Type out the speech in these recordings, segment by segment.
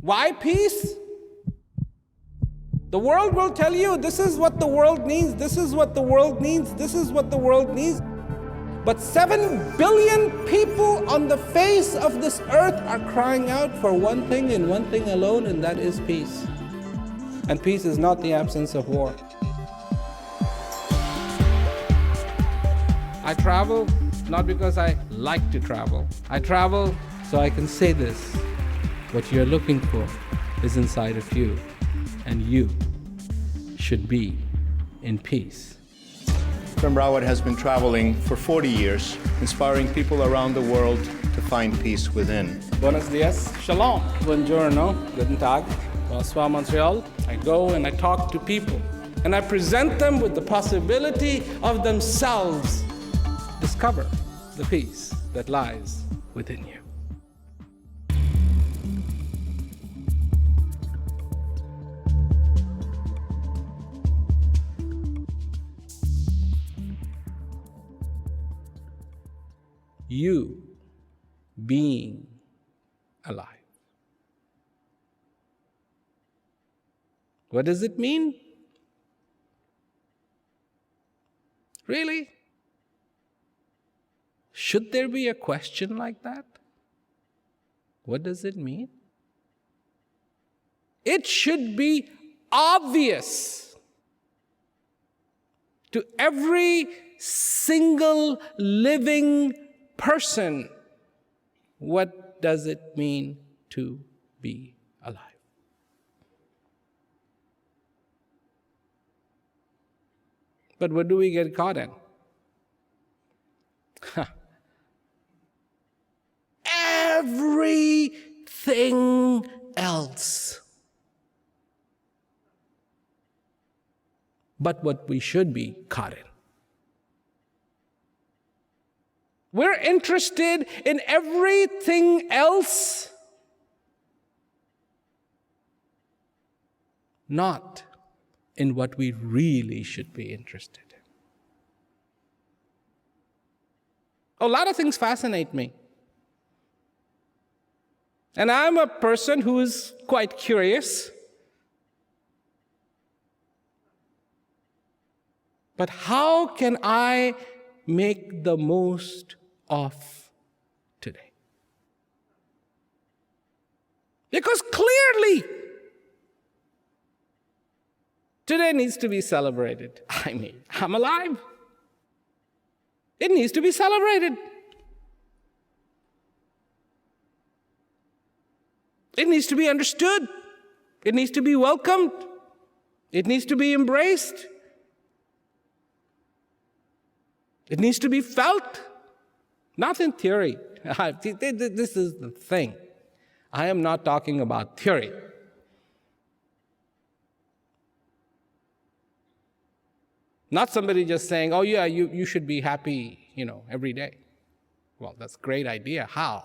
Why peace? The world will tell you this is what the world needs, this is what the world needs, this is what the world needs. But 7 billion people on the face of this earth are crying out for one thing and one thing alone, and that is peace. And peace is not the absence of war. I travel not because I like to travel. I travel so I can say this. What you're looking for is inside of you, and you should be in peace. Rawat has been traveling for 40 years, inspiring people around the world to find peace within. Buenos dias, shalom, buongiorno, guten tag, bonsoir Montreal. I go and I talk to people, and I present them with the possibility of themselves discover the peace that lies within you. You being alive. What does it mean? Really? Should there be a question like that? What does it mean? It should be obvious to every single living person. What does it mean to be alive? But what do we get caught in? Everything else. But what we should be caught in. We're interested in everything else, not in what we really should be interested in. A lot of things fascinate me. And I'm a person who is quite curious. But how can I make the most of today? Because clearly, today needs to be celebrated. I mean, I'm alive. It needs to be celebrated. It needs to be understood. It needs to be welcomed. It needs to be embraced. It needs to be felt, not in theory. This is the thing. I am not talking about theory. Not somebody just saying, oh yeah, you should be happy, every day. Well, that's a great idea. How?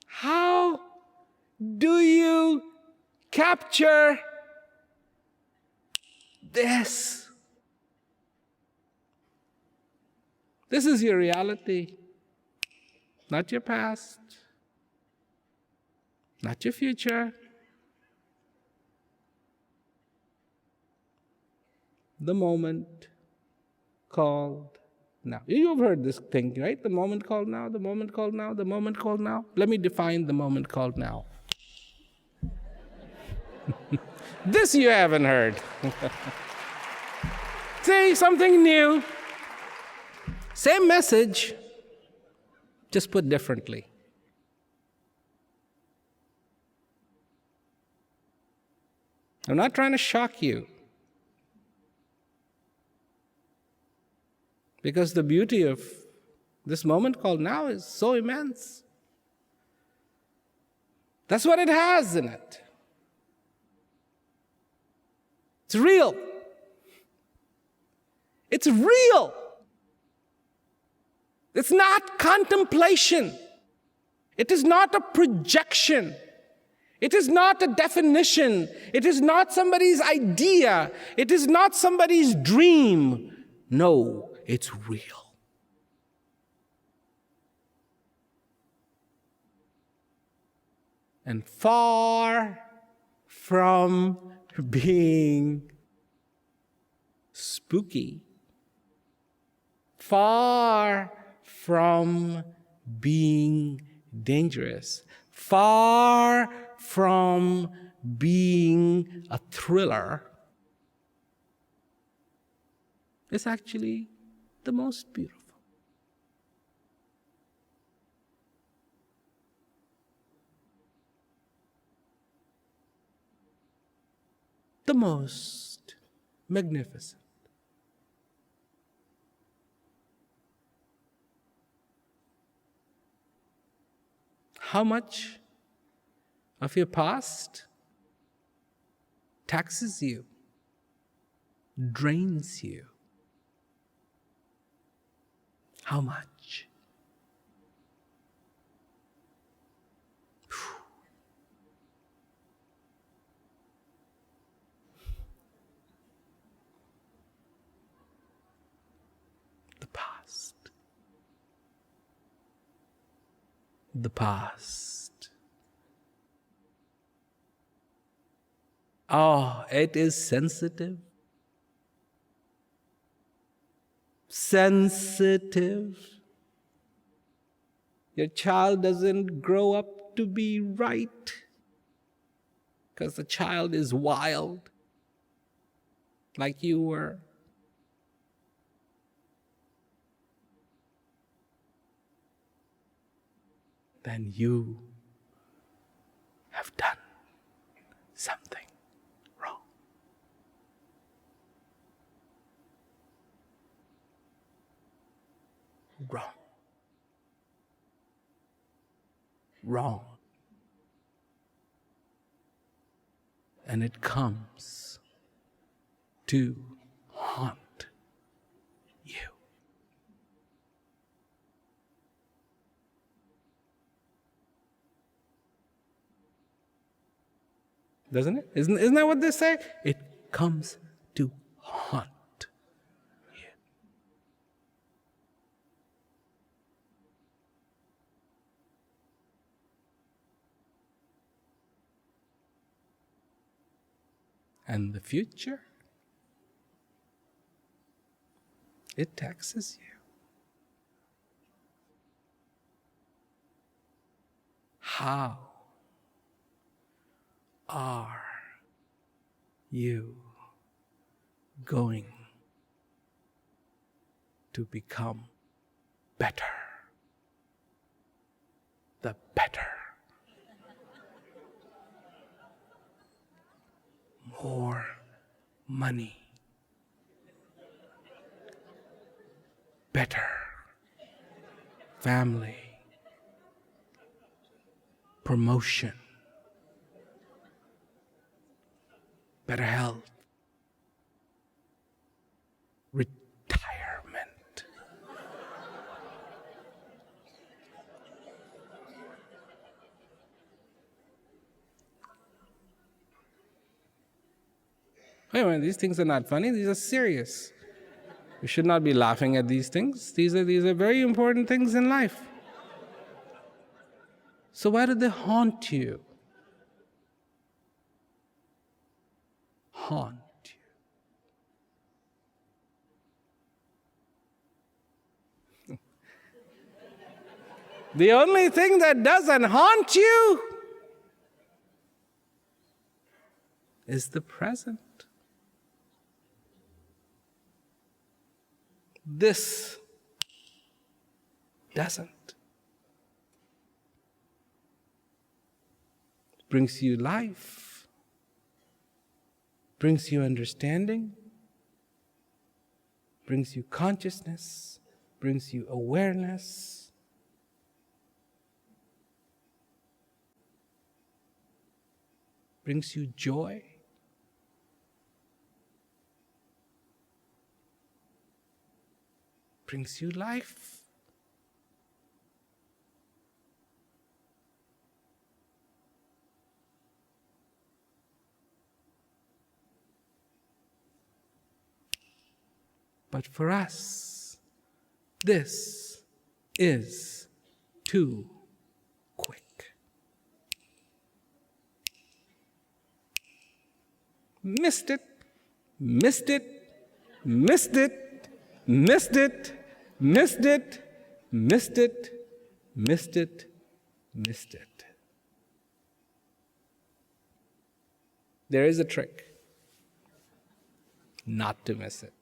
How do you capture this? This is your reality, not your past, not your future. The moment called now. You've heard this thing, right? The moment called now, the moment called now, the moment called now. Let me define the moment called now. This you haven't heard. See, something new. Same message, just put differently. I'm not trying to shock you. Because the beauty of this moment called now is so immense. That's what it has in it. It's real. It's real. It's not contemplation. It is not a projection. It is not a definition. It is not somebody's idea. It is not somebody's dream. No, it's real. and far from being spooky, far from being dangerous, far from being a thriller, is actually the most beautiful. The most magnificent. How much of your past taxes you, drains you? How much? The past. The past. Oh, it is sensitive. Sensitive. Your child doesn't grow up to be right because the child is wild like you were. Then you have done something wrong. Wrong. Wrong. And it comes to haunt you. Doesn't it? Isn't that what they say? It comes to haunt you. And the future, it taxes you. How are you going to become better? The better. More money. Better family. Promotion. Better health. Retirement. Wait a minute, these things are not funny, these are serious. We should not be laughing at these things. These are very important things in life. So why do they haunt you? Haunt you. The only thing that doesn't haunt you is the present. This doesn't. It brings you life, brings you understanding, brings you consciousness, brings you awareness. Brings you joy. Brings you life. But for us, this is too quick. Missed it, missed it, missed it, missed it, missed it, missed it, missed it, missed it. There is a trick not to miss it.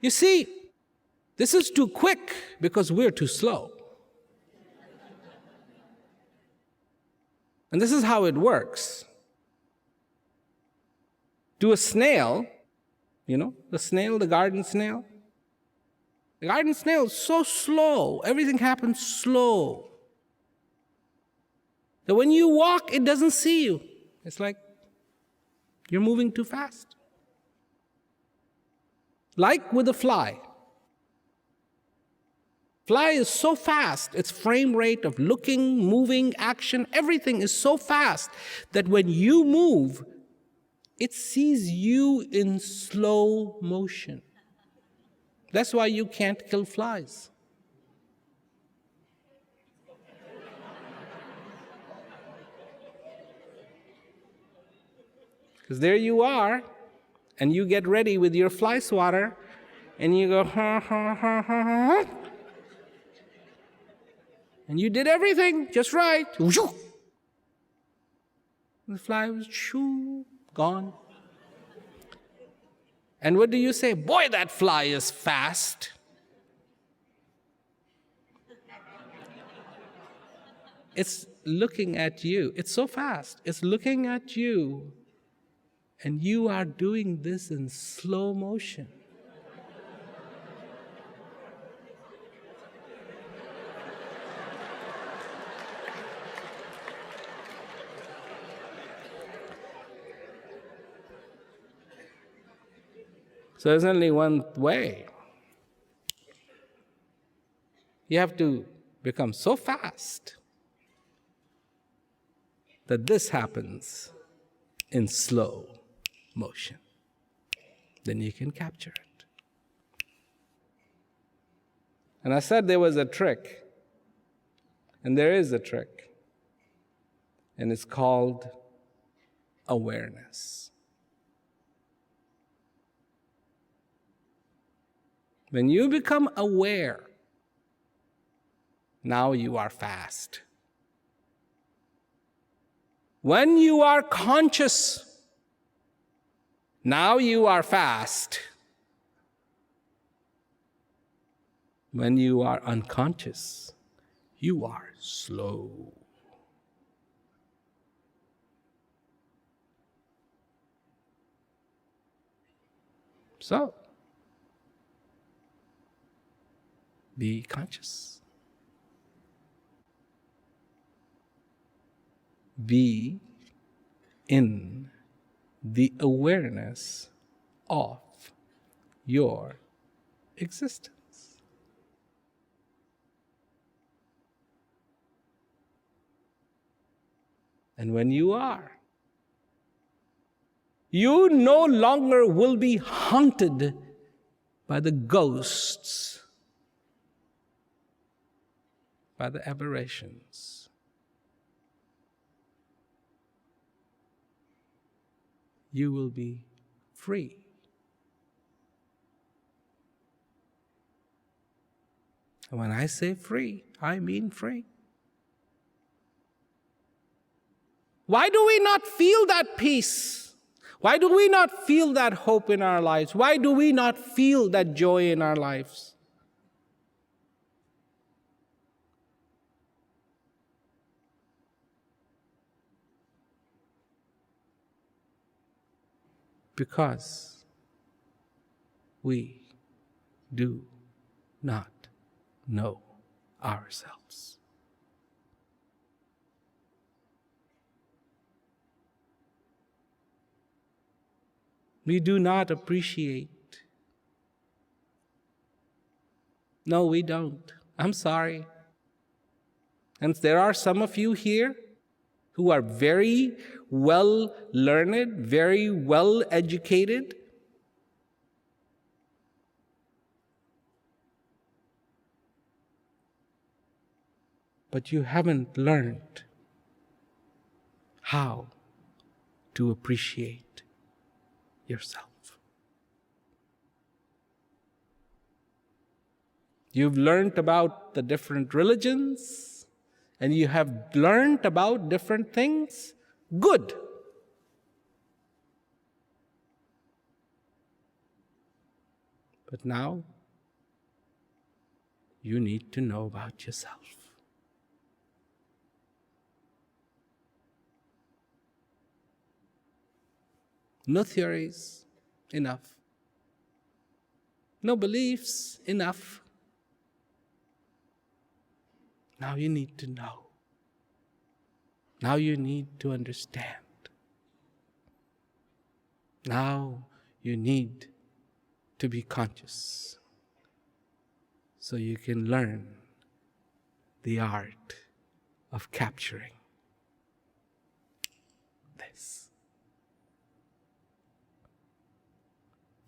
You see, this is too quick because we're too slow. And this is how it works. To a snail, the snail, the garden snail. The garden snail is so slow. Everything happens slow. That when you walk, it doesn't see you. It's like you're moving too fast. Like with a fly. Fly is so fast, its frame rate of looking, moving, action, everything is so fast that when you move, it sees you in slow motion. That's why you can't kill flies. Because there you are, and you get ready with your fly swatter, and you go, ha, ha, ha, ha, ha. And you did everything just right. The fly was gone. And what do you say? Boy, that fly is fast. It's looking at you. It's so fast. It's looking at you. And you are doing this in slow motion. So there's only one way. You have to become so fast that this happens in slow motion. Then you can capture it. And I said there was a trick. And there is a trick. And it's called awareness. When you become aware, now you are fast. When you are conscious, now you are fast. When you are unconscious, you are slow. So, be conscious. Be in the awareness of your existence. And when you are, you no longer will be haunted by the ghosts, by the aberrations. You will be free. And when I say free, I mean free. Why do we not feel that peace? Why do we not feel that hope in our lives? Why do we not feel that joy in our lives? Because we do not know ourselves. We do not appreciate. No, we don't. I'm sorry. And there are some of you here who are very well learned, very well educated. but you haven't learned how to appreciate yourself. You've learned about the different religions, and you have learned about different things. Good. But now, you need to know about yourself. No theories, enough. No beliefs, enough. Now you need to know. Now you need to understand. Now you need to be conscious so you can learn the art of capturing this.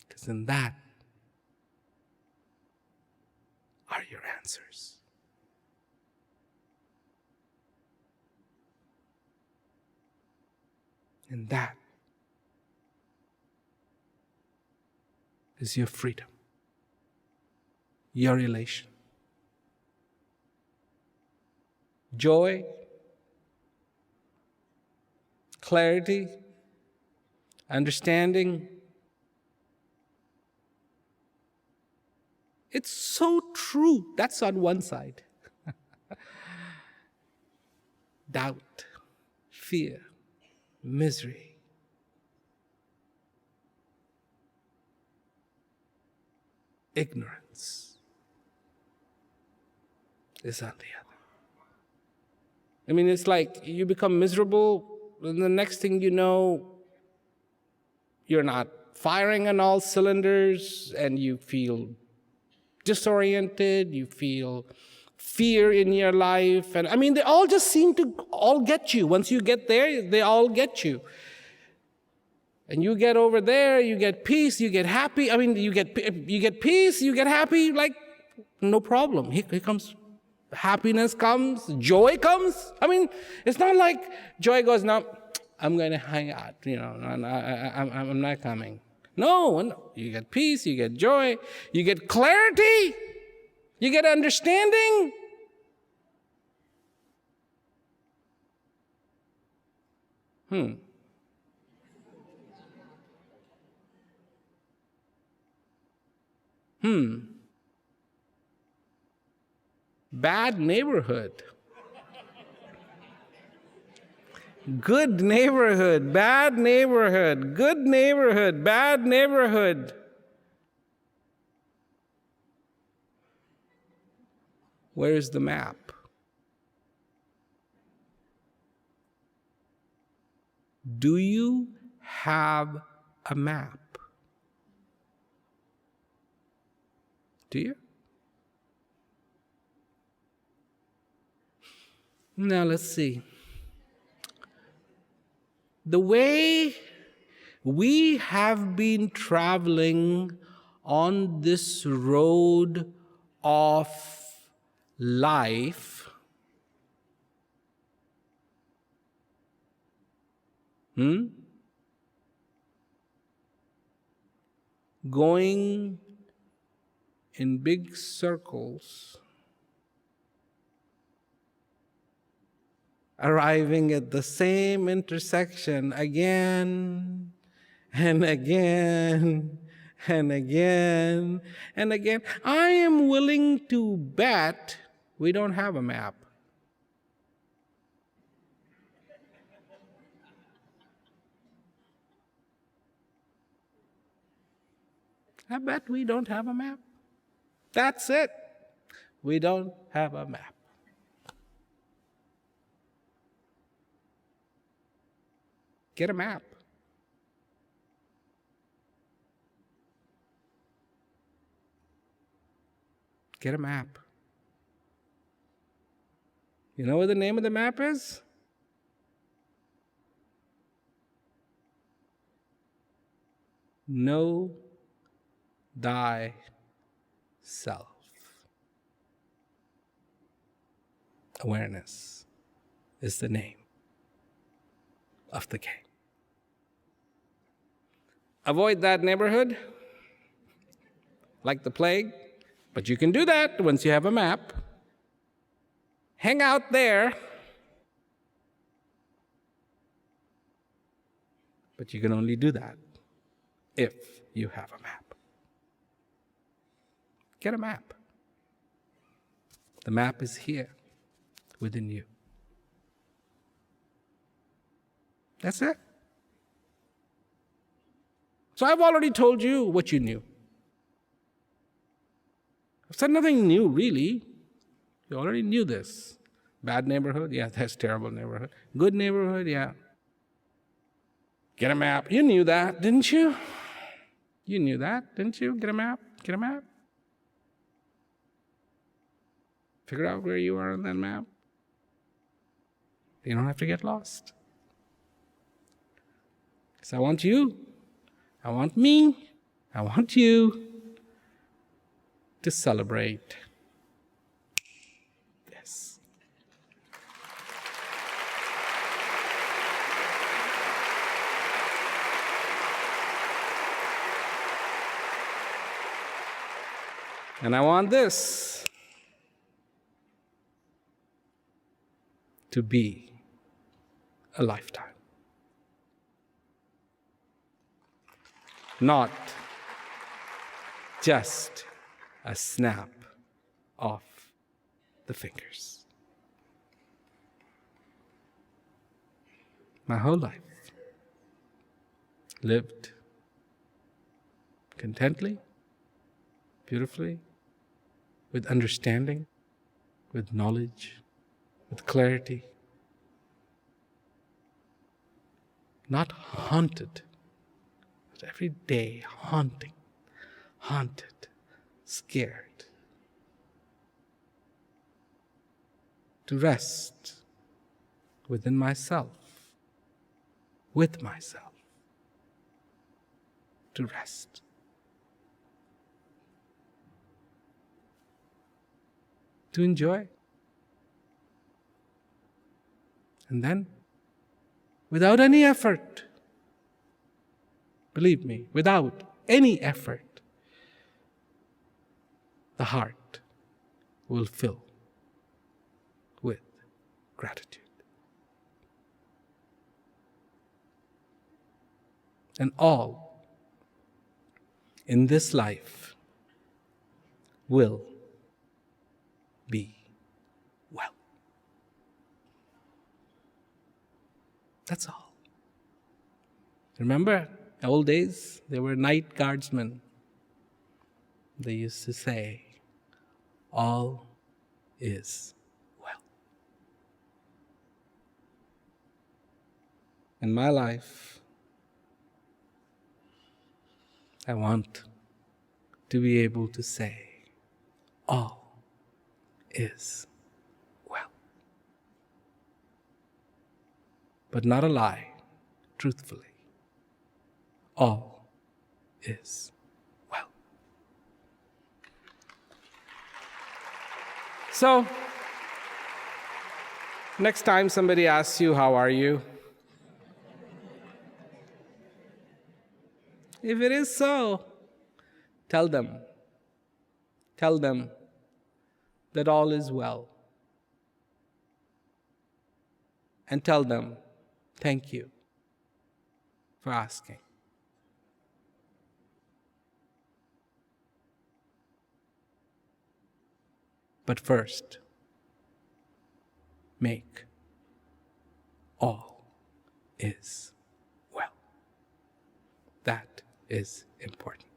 Because in that are your answers. And that is your freedom, your elation. Joy, clarity, understanding. It's so true. That's on one side. Doubt, fear, misery. Ignorance is on the other. I mean, it's like you become miserable, and the next thing you know, you're not firing on all cylinders, and you feel disoriented, you feel fear in your life. And I mean, they all just seem to all get you. Once you get there, they all get you. And you get over there, you get peace, you get happy. I mean, you get peace, you get happy, like, no problem. Here comes, happiness comes, joy comes. I mean, it's not like joy goes, no, I'm going to hang out, I'm not coming. No, you get peace, you get joy, you get clarity, you get understanding. Bad neighborhood. Good neighborhood, bad neighborhood, good neighborhood, bad neighborhood. Where is the map? Do you have a map? Do you? Now let's see. The way we have been traveling on this road of life, going in big circles, arriving at the same intersection again and again and again and again. I am willing to bet we don't have a map. I bet we don't have a map. That's it. We don't have a map. Get a map. Get a map. You know what the name of the map is? Know thyself. Awareness is the name of the game. Avoid that neighborhood like the plague, but you can do that once you have a map. Hang out there, but you can only do that if you have a map. Get a map. The map is here within you. That's it. So I've already told you what you knew. I've said nothing new, really. You already knew this. Bad neighborhood? Yeah, that's terrible neighborhood. Good neighborhood? Yeah. Get a map. You knew that, didn't you? You knew that, didn't you? Get a map. Get a map. Figure out where you are on that map. You don't have to get lost. Because I want you, I want me, I want you to celebrate this. And I want this to be a lifetime. Not just a snap of the fingers. My whole life lived contently, beautifully, with understanding, with knowledge, with clarity, not haunted, but every day haunted, scared, to rest within myself, with myself, to rest. To enjoy. And then, without any effort, believe me, without any effort, the heart will fill with gratitude. And all in this life will be well. That's all. Remember, old days, there were night guardsmen. They used to say, all is well. In my life, I want to be able to say, all is well. But not a lie, truthfully. All is well. So, next time somebody asks you, how are you? If it is so, tell them that all is well. And tell them, thank you for asking. But first, make all is well. That is important.